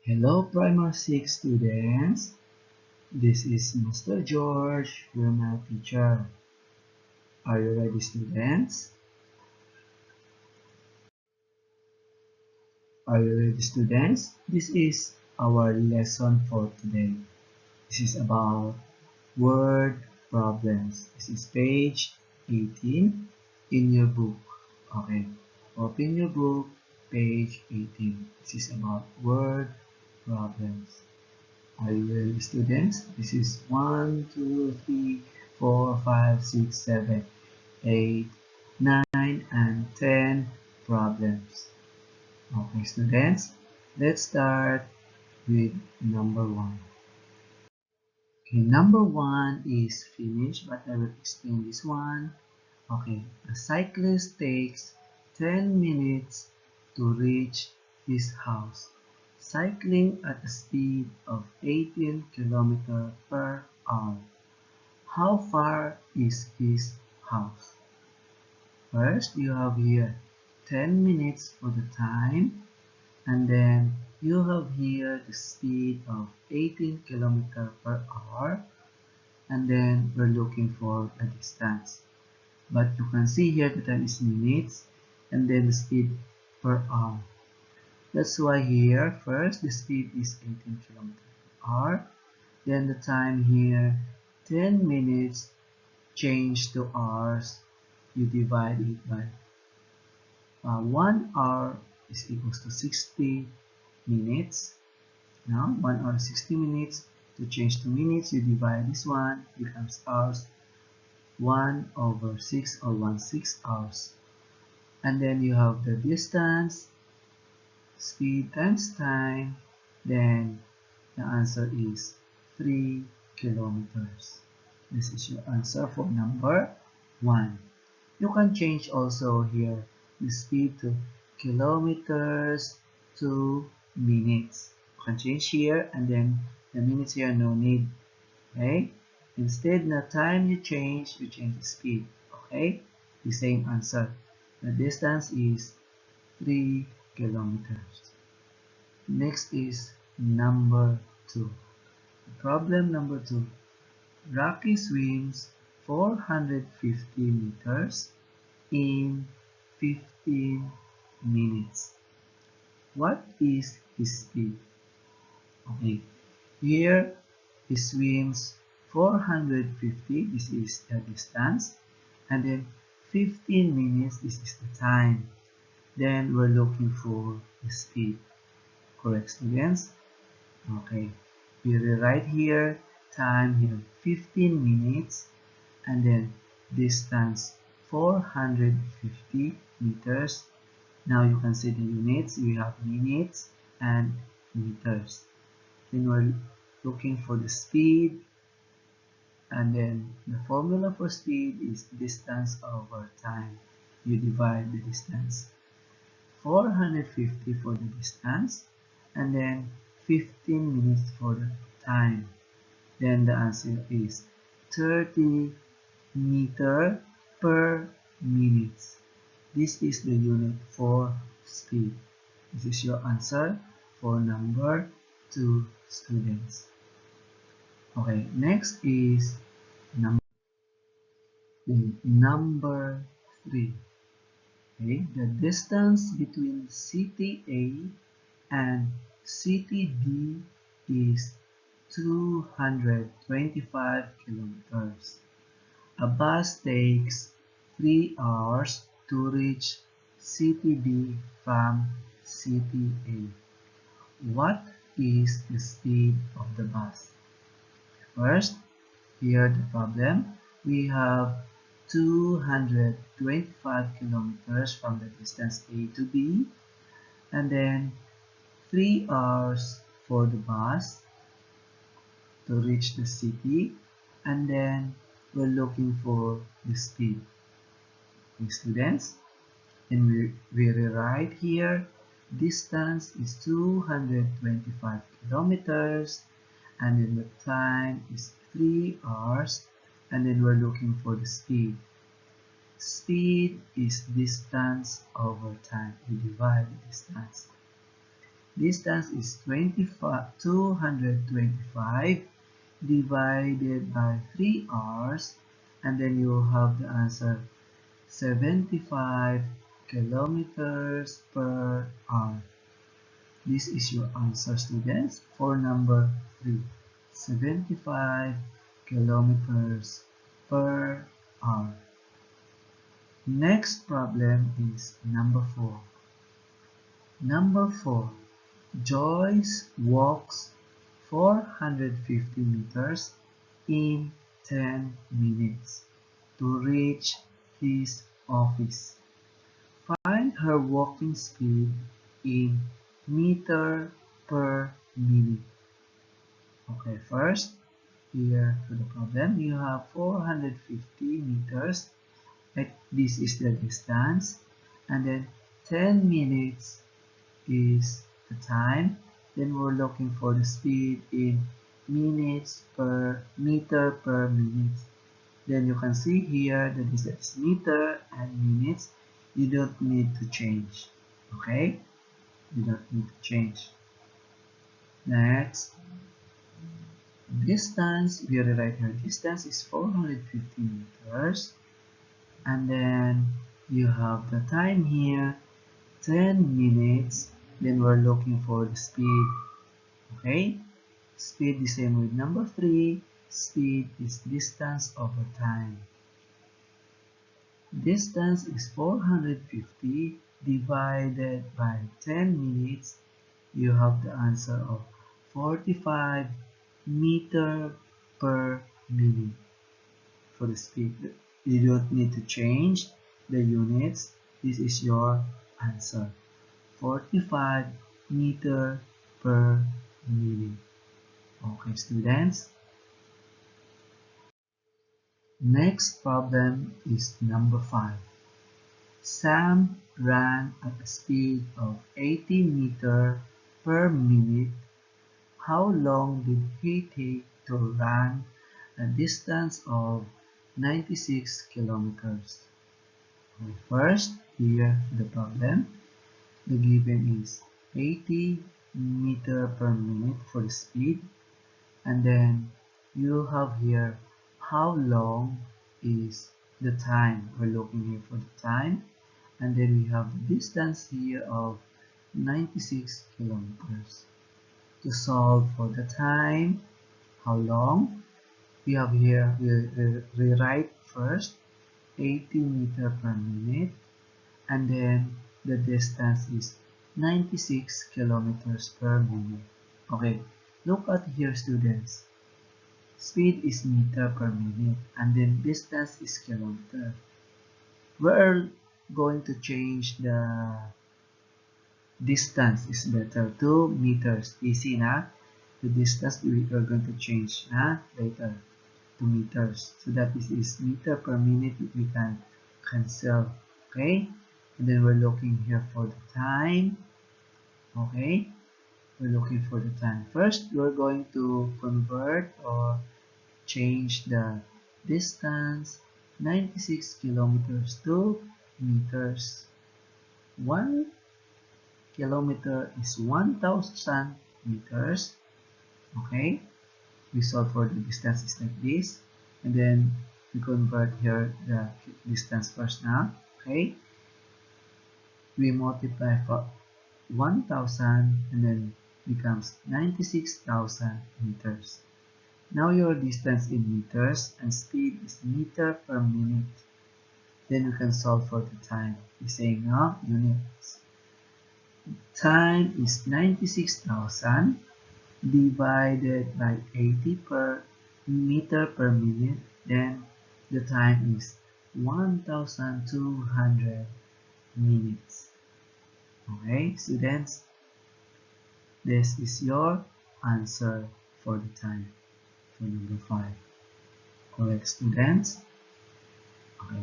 Hello, Primary 6 students. This is Mr. George, your math teacher. Are you ready, students? Are you ready, students? This is our lesson for today. This is about word problems. This is page 18 in your book. Okay, open your book, page 18. This is about word problems. Are you ready, students? This is 1, 2, 3, 4, 5, 6, 7, 8, 9, and 10 problems. Okay, students, let's start with number 1. Okay, number 1 is finished, but I will explain this one. Okay, a cyclist takes 10 minutes to reach his house, cycling at a speed of 18 km per hour. How far is his house? First, you have here 10 minutes for the time, and then you have here the speed of 18 km per hour, and then we're looking for the distance. But you can see here the time is minutes, and then the speed per hour. That's why here, first, the speed is 18 km per hour. Then the time here, 10 minutes, change to hours. You divide it by 1 hour is equals to 60 minutes. Now, 1 hour 60 minutes. To change to minutes, you divide this one, becomes hours. 1 over 6 or 1/6 hours. And then you have the distance, speed times time, then the answer is 3 kilometers. This is your answer for number 1. You can change also here the speed to kilometers to minutes. You can change here, and then the minutes here no need. Okay? Instead na time you change the speed. Okay? The same answer. The distance is 3 kilometers. Next is number 2. Problem number 2. Rocky swims 450 meters in 15 minutes. What is his speed? Okay, here he swims 450, this is the distance, and then 15 minutes, this is the time. Then we're looking for the speed. Correct, students? Okay, we rewrite here, time here 15 minutes, and then distance 450 meters. Now you can see the units. We have minutes and meters. Then we're looking for the speed, and then the formula for speed is distance over time. You divide the distance. 450 for the distance, and then 15 minutes for the time. Then the answer is 30 meter per minute. This is the unit for speed. This is your answer for number 2, students. Okay, next is number 3. Okay, the distance between city A and city B is 225 kilometers. A bus takes 3 hours to reach city B from city A. What is the speed of the bus? First, here the problem. We have 225 kilometers from the distance A to B, and then 3 hours for the bus to reach the city, and then we're looking for the speed. Okay, students, and we rewrite here, distance is 225 kilometers, and then the time is 3 hours, and then we're looking for the speed. Speed is distance over time. We divide the distance. Distance is 225 divided by 3 hours, and then you have the answer 75 kilometers per hour. This is your answer, students, for number 3. 75 kilometers per hour. Next problem is number 4. Number 4. Joyce walks 450 meters in 10 minutes to reach his office. Find her walking speed in meter per minute. Okay, first, here for the problem, you have 450 meters. This is the distance. And then 10 minutes is the time. Then we're looking for the speed in minutes per meter per minute. Then you can see here that this is meter and minutes. You don't need to change. Okay? You don't need to change. Next, distance. We rewrite here. Distance is 450 meters. And then you have the time here, 10 minutes. Then we're looking for the speed. Okay? Speed the same with number 3. Speed is distance over time. Distance is 450 divided by 10 minutes. You have the answer of 45 meter per minute. For the speed, you don't need to change the units. This is your answer. 45 meter per minute. Okay, students. Next problem is number 5. Sam ran at a speed of 80 meters per minute. How long did he take to run a distance of 96 kilometers? First, here the problem. The given is 80 meters per minute for the speed, and then you have here how long is the time. We're looking here for the time, and then we have the distance here of 96 kilometers. To solve for the time, how long, we have here, we rewrite first 80 meters per minute, and then the distance is 96 kilometers per minute. Okay, look at here, students. Speed is meter per minute, and then distance is kilometer. We're going to change the distance is better to meters. Easy na? The distance we are going to change na later to meters. So that is meter per minute. We can cancel. Okay? And then we're looking here for the time. Okay? We're looking for the time. First, we're going to convert or change the distance 96 kilometers to meters. 1 kilometer is 1,000 meters. Okay? We solve for the distances like this. And then we convert here the distance first now. Okay? We multiply for 1,000 and then becomes 96,000 meters. Now your distance in meters and speed is meter per minute. Then you can solve for the time. We're saying now units. Time is 96,000 divided by 80 per meter per minute. Then the time is 1,200 minutes. Okay, students, this is your answer for the time for number 5. Correct, students? Okay.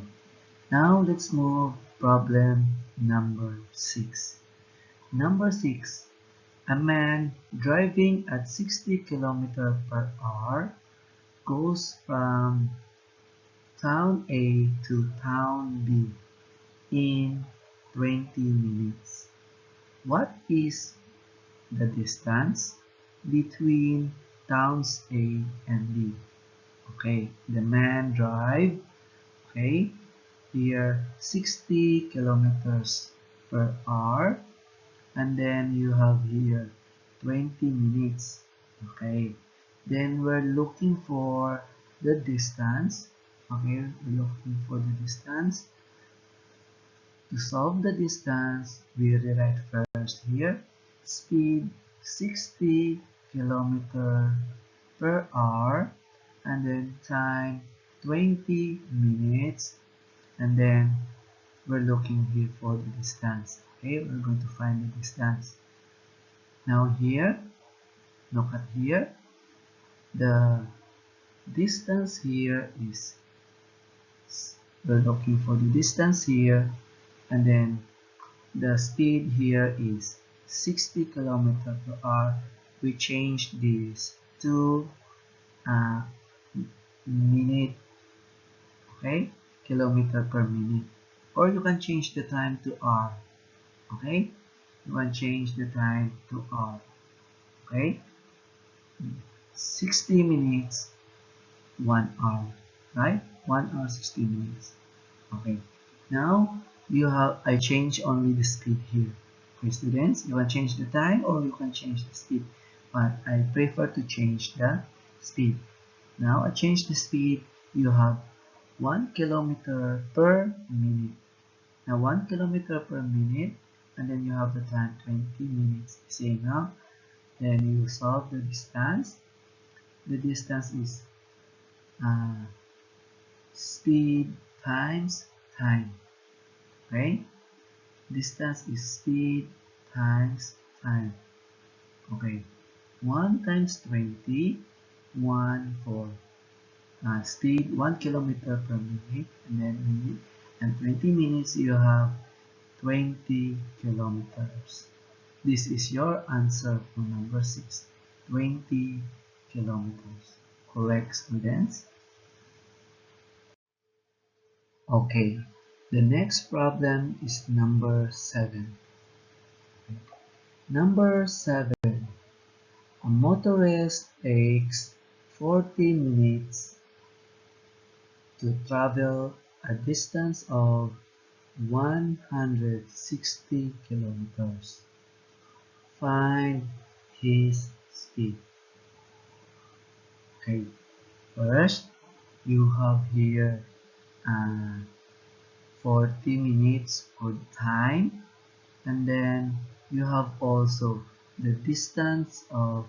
Now let's move problem number 6. Number 6. A man driving at 60 km per hour goes from town A to town B in 20 minutes. What is the distance between towns A and B. Okay, the man drive, okay, here 60 kilometers per hour, and then you have here 20 minutes. Okay, then we're looking for the distance. Okay, we're looking for the distance. To solve the distance, we rewrite first here speed 60 kilometer per hour, and then time 20 minutes, and then we're looking here for the distance. Okay, we're going to find the distance. Now here, look at here, the distance here is, we're looking for the distance here, and then the speed here is 60 kilometer per hour. We change this to a minute, okay, kilometer per minute, or you can change the time to hour. Okay, you can change the time to hour. Okay, 60 minutes, 1 hour, right? 1 hour 60 minutes. Okay, now you have, I change only the speed here. Okay, students, you can change the time or you can change the speed, but I prefer to change the speed. Now I change the speed. You have 1 kilometer per minute. Now 1 kilometer per minute, and then you have the time 20 minutes. Same now. Then you solve the distance. The distance is uh, speed times time. Okay, distance is speed times time. Okay, 1 times 20, 1 for speed 1 kilometer per minute, and then minute, and 20 minutes you have 20 kilometers. This is your answer for number 6, 20 kilometers. Correct, students? Okay, the next problem is number 7. Number 7. A motorist takes 40 minutes to travel a distance of 160 kilometers. Find his speed. Okay, first you have here 40 minutes for time, and then you have also the distance of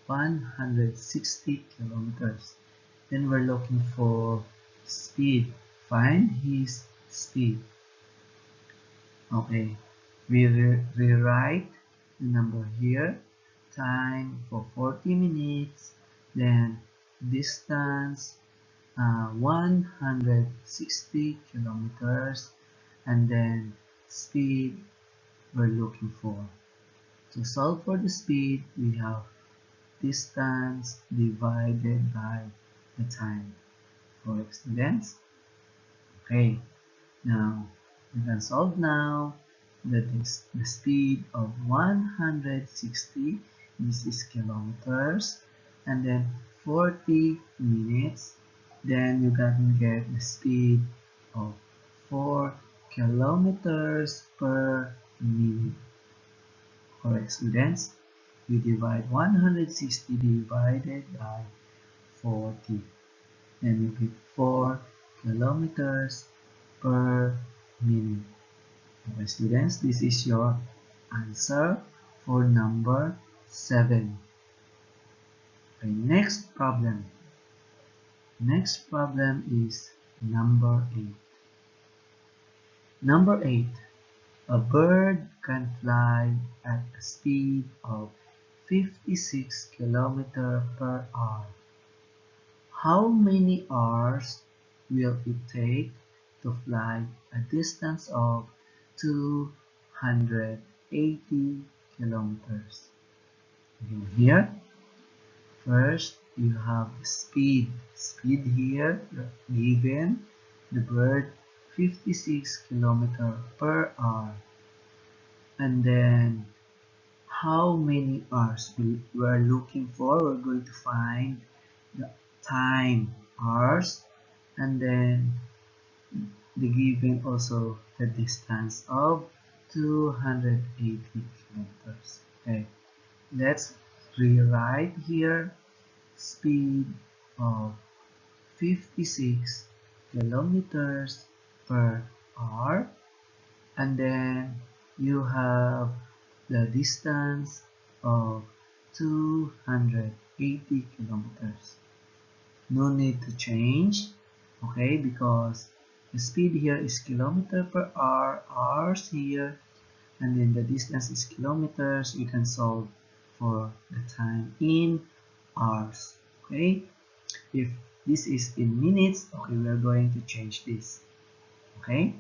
160 kilometers. Then we're looking for speed. Find his speed. Okay, we rewrite the number here. Time for 40 minutes, then distance 160 kilometers, and then speed we're looking for. To solve for the speed, we have distance divided by the time. Correct, students? Okay, now we can solve now. That is the speed of 160, this is kilometers, and then 40 minutes, then you can get the speed of 4 kilometers per minute. Correct, students? We divide 160 divided by 40, then you get 4 kilometers per minute. Okay, students, this is your answer for number 7. Okay, next problem. Next problem is number 8. Number 8. A bird can fly at a speed of 56 kilometers per hour. How many hours will it take to fly a distance of 280 kilometers? Okay, here, first you have speed. Speed here given the bird 56 kilometers per hour. And then how many hours we're looking for. We're going to find the time, hours, and then the given also the distance of 280 kilometers. Okay, let's rewrite here speed of 56 kilometers per hour, and then you have the distance of 280 kilometers. No need to change, okay, because the speed here is kilometer per hour, hours here, and then the distance is kilometers. You can solve for the time in hours. Okay, if this is in minutes, okay, we are going to change this. Okay,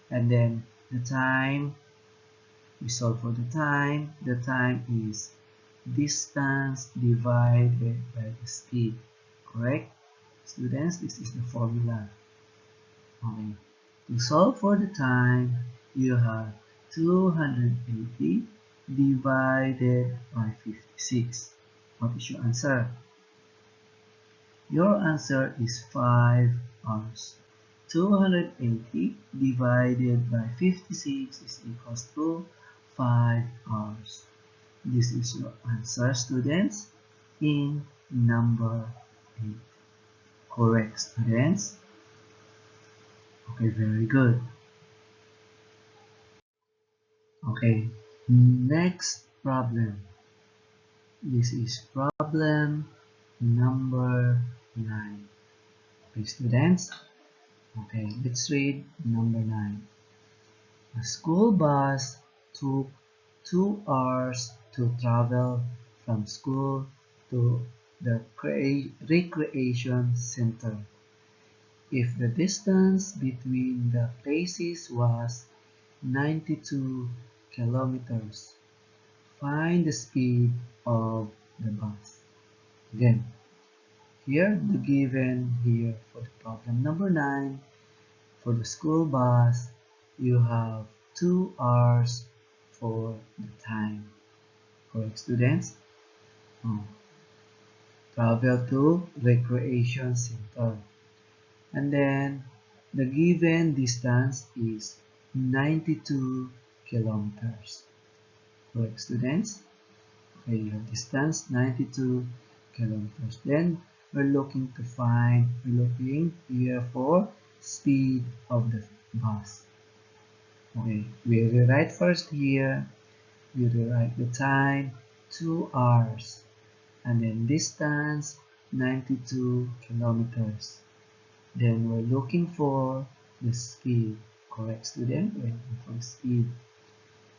and then the time, we solve for the time. The time is distance divided by the speed. Correct, students? This is the formula. Okay. To solve for the time, you have 280 divided by 56. What is your answer? Your answer is 5 hours. 280 divided by 56 is equals to 5 hours. This is your answer, students, in number 8. Correct, students? Okay, very good. Okay, next problem. This is problem number 9. Okay, students. Okay, let's read number 9. A school bus took 2 hours to travel from school to the recreation center. If the distance between the places was 92 kilometers, find the speed of the bus. Again, here the given here for the problem number 9, for the school bus, you have 2 hours for the time. Correct, students? Oh, travel to recreation center. And then the given distance is 92 kilometers. Correct, students? Okay, you have distance 92 kilometers. Then we're looking here for speed of the bus. Okay, we rewrite first here. We rewrite the time 2 hours, and then distance 92 kilometers. Then we're looking for the speed. Correct, student? We're looking for the speed.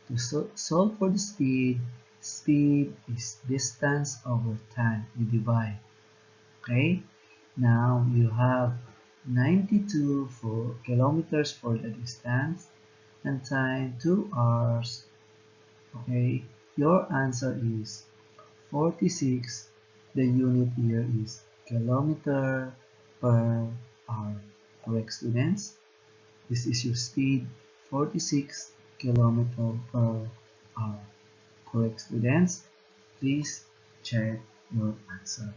To solve for the speed, speed is distance over time. You divide. Okay? Now you have 92 for kilometers for the distance and time 2 hours. Okay? Your answer is 46. The unit here is kilometer per hour. Correct, students? This is your speed, 46 kilometer per hour. Correct, students? Please check your answer.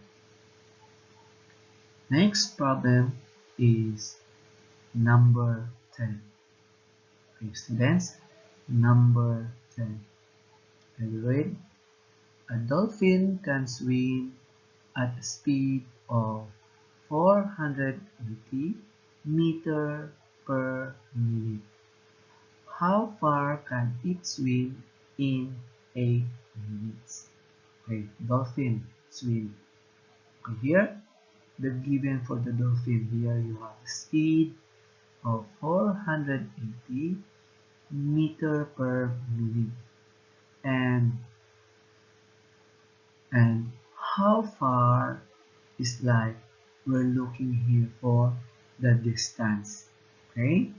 Next problem is number 10. Okay, students, number 10. I will read. A dolphin can swim at a speed of 480 meters per minute. How far can it swim in 8 minutes? Okay, dolphin swim. Okay, here, the given for the dolphin here, you have the speed of 480 meter per minute. And how far is like we're looking here for the distance. Okay,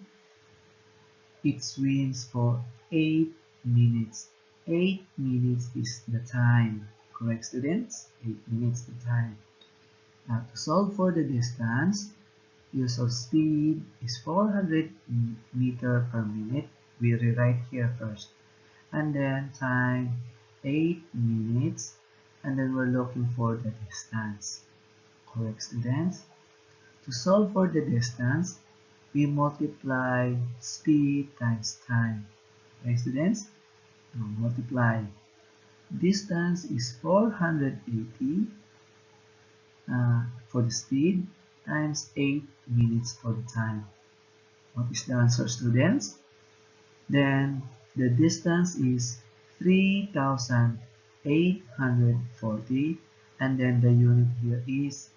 it swims for 8 minutes. 8 minutes is the time. Correct, students? 8 minutes the time. Now to solve for the distance, use of speed is 400 meter per minute. We rewrite here first. And then time 8 minutes, and then we're looking for the distance. Correct, students? To solve for the distance, we multiply speed times time. Okay, students? Now multiply. Distance is 480 for the speed times 8 minutes for the time. What is the answer, students? Then the distance is 3,840, and then the unit here is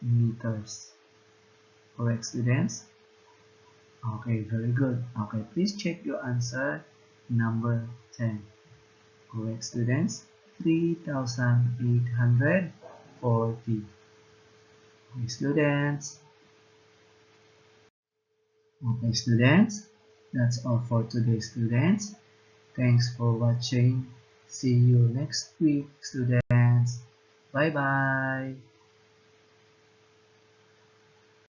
meters. Correct, students? Okay, very good. Okay, please check your answer, number 10. Correct, students? 3,840. Okay, students. Okay, students. That's all for today, students. Thanks for watching. See you next week, students. Bye-bye.